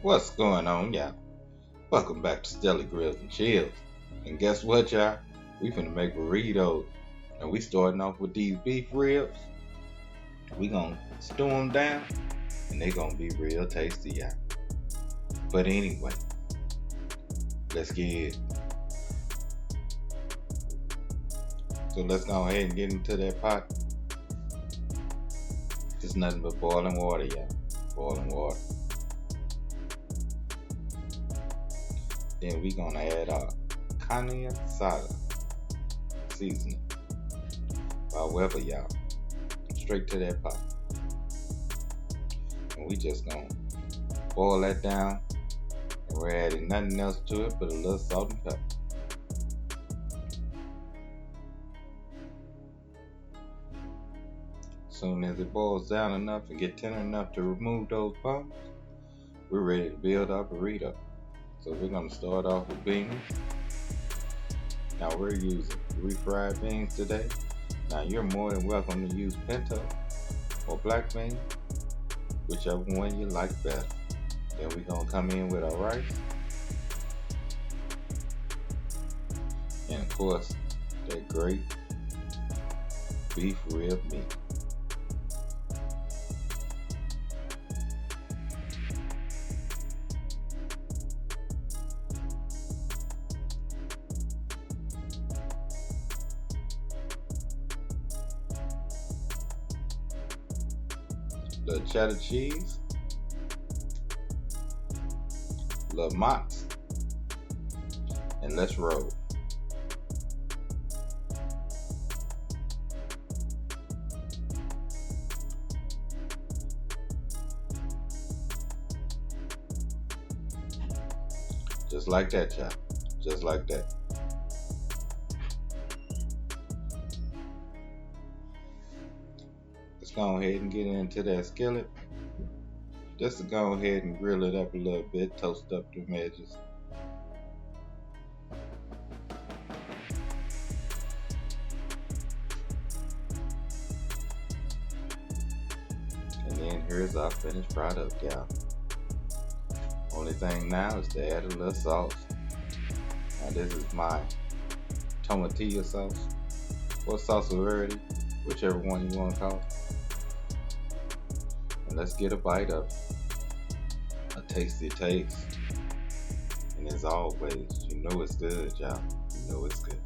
What's going on, y'all? Welcome back to Stelly Grills and Chills. And guess what, y'all? We finna make burritos. And we starting off with these beef ribs. We gonna stew them down, and they gonna be real tasty, y'all. But anyway, let's get it. So let's go ahead and get into that pot. It's nothing but boiling water, y'all. Boiling water. Then we gonna add our carne asada seasoning. However, y'all, straight to that pot. And we just gonna boil that down. And we're adding nothing else to it but a little salt and pepper. Soon as it boils down enough and get tender enough to remove those bones, we're ready to build our burrito. So we're gonna start off with beans. Now we're using refried beans today. Now you're more than welcome to use pinto or black beans, whichever one you like better. Then we're gonna come in with our rice. And of course, that great beef rib meat. Little cheddar cheese, little mozz, and let's roll. Just like that, y'all. Just like that. Let's go ahead and get into that skillet. Just to go ahead and grill it up a little bit, toast up the edges. And then here's our finished product, y'all. Only thing now is to add a little sauce. Now this is my tomatillo sauce or sauce verde, whichever one you want to call it. And let's get a bite of a tasty taste. And as always, you know it's good, y'all. You know it's good.